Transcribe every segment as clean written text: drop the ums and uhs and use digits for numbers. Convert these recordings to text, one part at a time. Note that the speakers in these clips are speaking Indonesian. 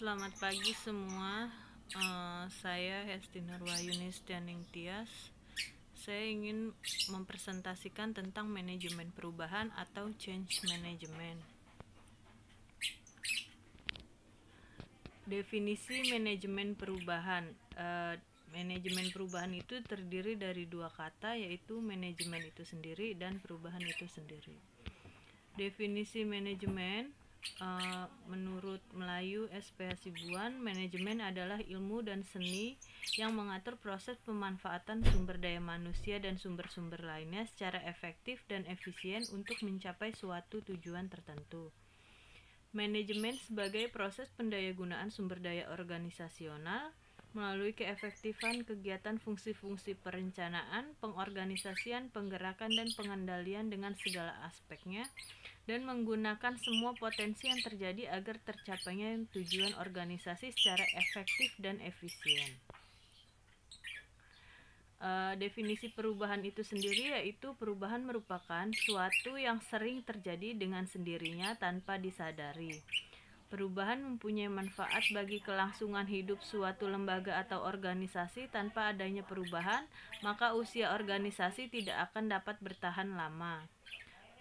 Selamat pagi semua. Saya Hesti Nurwayuni Stianing Tias. Saya ingin mempresentasikan tentang manajemen perubahan atau change management. Definisi manajemen perubahan. Manajemen perubahan itu terdiri dari dua kata, yaitu manajemen itu sendiri dan perubahan itu sendiri. Definisi manajemen menurut Melayu S.P. Hasibuan, manajemen adalah ilmu dan seni yang mengatur proses pemanfaatan sumber daya manusia dan sumber-sumber lainnya secara efektif dan efisien untuk mencapai suatu tujuan tertentu. Manajemen sebagai proses pendayagunaan sumber daya organisasional melalui keefektifan kegiatan fungsi-fungsi perencanaan, pengorganisasian, penggerakan, dan pengendalian dengan segala aspeknya, dan menggunakan semua potensi yang terjadi agar tercapainya tujuan organisasi secara efektif dan efisien. Definisi perubahan itu sendiri yaitu perubahan merupakan suatu yang sering terjadi dengan sendirinya tanpa disadari. Perubahan mempunyai manfaat bagi kelangsungan hidup suatu lembaga atau organisasi. Tanpa adanya perubahan, maka usia organisasi tidak akan dapat bertahan lama.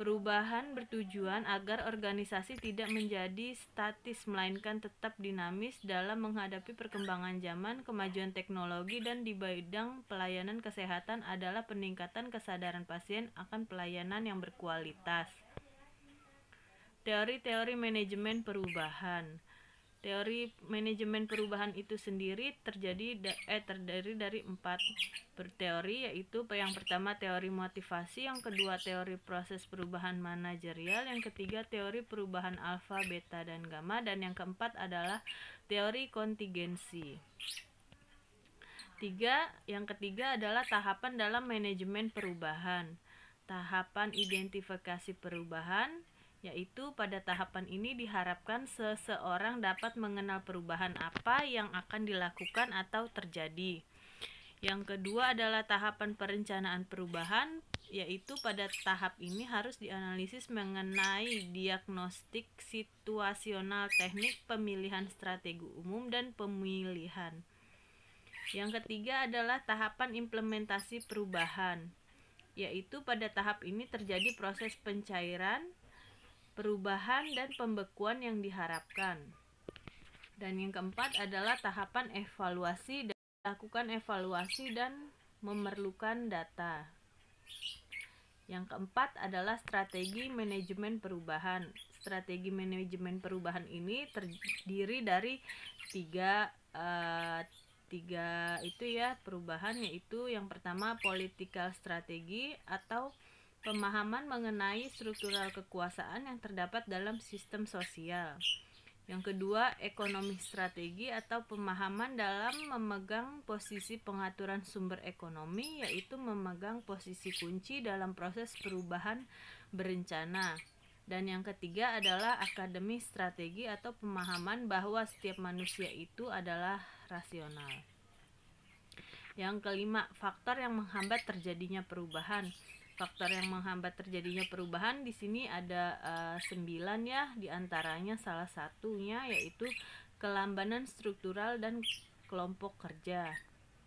Perubahan bertujuan agar organisasi tidak menjadi statis, melainkan tetap dinamis dalam menghadapi perkembangan zaman. Kemajuan teknologi dan di bidang pelayanan kesehatan adalah peningkatan kesadaran pasien akan pelayanan yang berkualitas. Teori-teori manajemen perubahan. Teori manajemen perubahan itu sendiri terdiri dari 4 teori, yaitu yang pertama teori motivasi, yang kedua teori proses perubahan manajerial, yang ketiga teori perubahan alfa, beta, dan gamma, dan yang keempat adalah teori kontingensi. Yang ketiga adalah tahapan dalam manajemen perubahan. Tahapan identifikasi perubahan, yaitu pada tahapan ini diharapkan seseorang dapat mengenal perubahan apa yang akan dilakukan atau terjadi. Yang kedua adalah tahapan perencanaan perubahan, yaitu pada tahap ini harus dianalisis mengenai diagnostik situasional, teknik, pemilihan strategi umum, dan pemilihan. Yang ketiga adalah tahapan implementasi perubahan, yaitu pada tahap ini terjadi proses pencairan, perubahan, dan pembekuan yang diharapkan. Dan yang keempat adalah tahapan evaluasi, dan melakukan evaluasi dan memerlukan data. Yang keempat adalah strategi manajemen perubahan. Strategi manajemen perubahan ini terdiri dari tiga perubahan, yaitu yang pertama political strategi atau pemahaman mengenai struktural kekuasaan yang terdapat dalam sistem sosial. Yang kedua, ekonomi strategi atau pemahaman dalam memegang posisi pengaturan sumber ekonomi, yaitu memegang posisi kunci dalam proses perubahan berencana. Dan yang ketiga adalah akademi strategi atau pemahaman bahwa setiap manusia itu adalah rasional. Yang kelima, faktor yang menghambat terjadinya perubahan. Faktor yang menghambat terjadinya perubahan di sini ada 9 ya, diantaranya salah satunya yaitu kelambanan struktural dan kelompok kerja.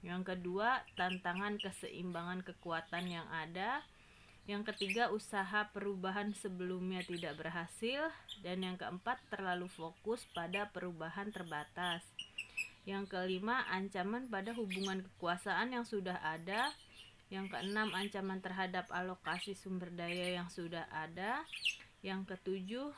Yang kedua, tantangan keseimbangan kekuatan yang ada. Yang ketiga, usaha perubahan sebelumnya tidak berhasil. Dan yang keempat, terlalu fokus pada perubahan terbatas. Yang kelima, ancaman pada hubungan kekuasaan yang sudah ada. Yang keenam, ancaman terhadap alokasi sumber daya yang sudah ada. Yang ketujuh,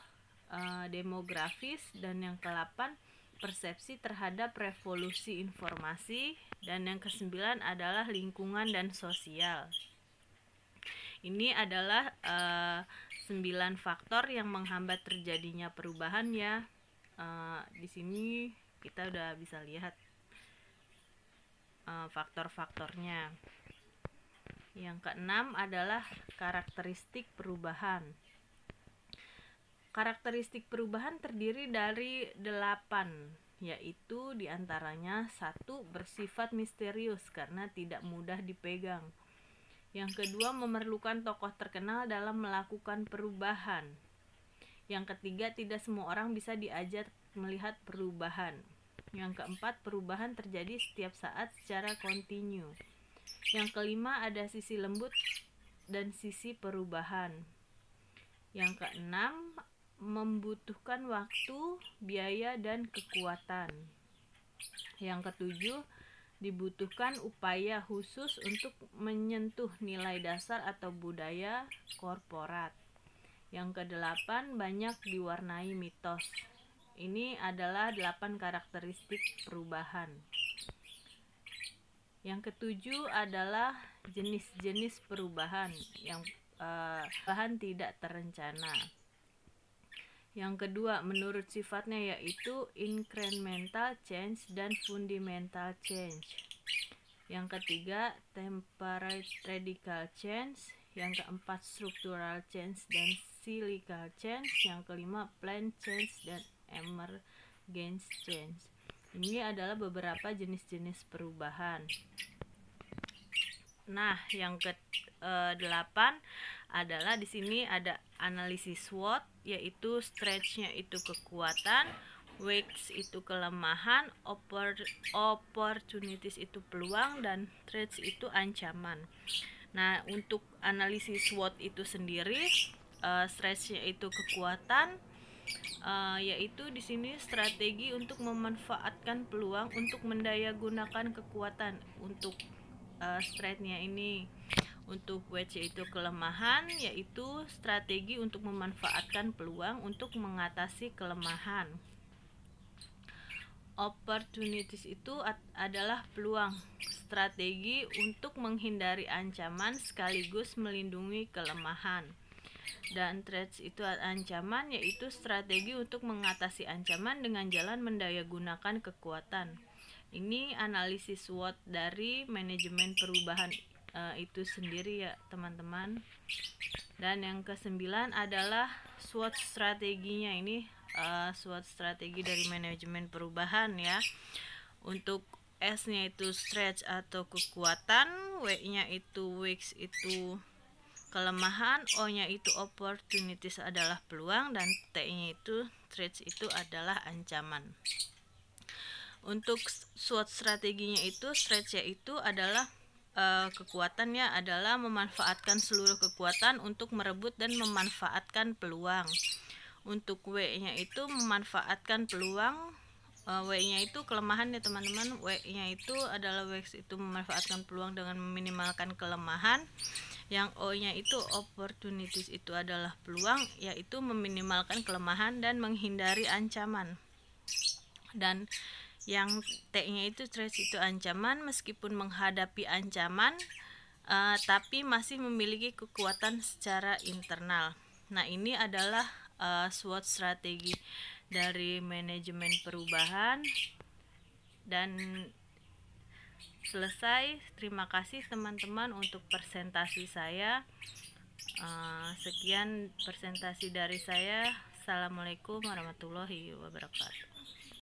demografis. Dan yang ke-8, persepsi terhadap revolusi informasi. Dan yang ke-9 adalah lingkungan dan sosial. Ini adalah 9 faktor yang menghambat terjadinya perubahan ya. Di sini kita udah bisa lihat faktor-faktornya. Yang keenam adalah karakteristik perubahan. Karakteristik perubahan terdiri dari 8, yaitu diantaranya 1, bersifat misterius karena tidak mudah dipegang. Yang kedua, memerlukan tokoh terkenal dalam melakukan perubahan. Yang ketiga, tidak semua orang bisa diajar melihat perubahan. Yang keempat, perubahan terjadi setiap saat secara kontinu. Yang kelima, ada sisi lembut dan sisi perubahan. Yang keenam, membutuhkan waktu, biaya, dan kekuatan. Yang ketujuh, dibutuhkan upaya khusus untuk menyentuh nilai dasar atau budaya korporat. Yang kedelapan, banyak diwarnai mitos. Ini adalah 8 karakteristik perubahan. Yang ketujuh adalah jenis-jenis perubahan yang perubahan tidak terencana. Yang kedua, menurut sifatnya yaitu incremental change dan fundamental change. Yang ketiga, temporary radical change. Yang keempat, structural change dan cyclical change. Yang kelima, planned change dan emergent change. Ini adalah beberapa jenis-jenis perubahan. Nah, yang ke-8 adalah di sini ada analisis SWOT, yaitu stretch-nya itu kekuatan, weakness itu kelemahan, opportunities itu peluang, dan threats itu ancaman. Nah, untuk analisis SWOT itu sendiri, stretch-nya itu kekuatan, yaitu di sini strategi untuk memanfaatkan peluang untuk mendayagunakan kekuatan. Untuk strength-nya ini. Untuk wedge itu kelemahan, yaitu strategi untuk memanfaatkan peluang untuk mengatasi kelemahan. Opportunities itu adalah peluang, strategi untuk menghindari ancaman sekaligus melindungi kelemahan. Dan threats itu ancaman, yaitu strategi untuk mengatasi ancaman dengan jalan mendayagunakan kekuatan. Ini analisis SWOT dari manajemen perubahan itu sendiri ya teman-teman. Dan yang ke-9 adalah SWOT strateginya. Ini SWOT strategi dari manajemen perubahan ya. Untuk S-nya itu stretch atau kekuatan, W-nya itu weak itu kelemahan, O-nya itu opportunities adalah peluang, dan T-nya itu threats itu adalah ancaman. Untuk SWOT strateginya itu stretch yaitu adalah kekuatannya adalah memanfaatkan seluruh kekuatan untuk merebut dan memanfaatkan peluang. Untuk W-nya itu memanfaatkan peluang, W-nya itu kelemahan ya teman-teman. W-nya itu adalah weak itu memanfaatkan peluang dengan meminimalkan kelemahan. Yang O-nya itu opportunities itu adalah peluang, yaitu meminimalkan kelemahan dan menghindari ancaman. Dan yang T-nya itu threats itu ancaman, meskipun menghadapi ancaman tapi masih memiliki kekuatan secara internal. Nah, ini adalah SWOT strategi dari manajemen perubahan. Dan selesai. Terima kasih teman-teman untuk presentasi saya. Sekian presentasi dari saya. Assalamualaikum warahmatullahi wabarakatuh.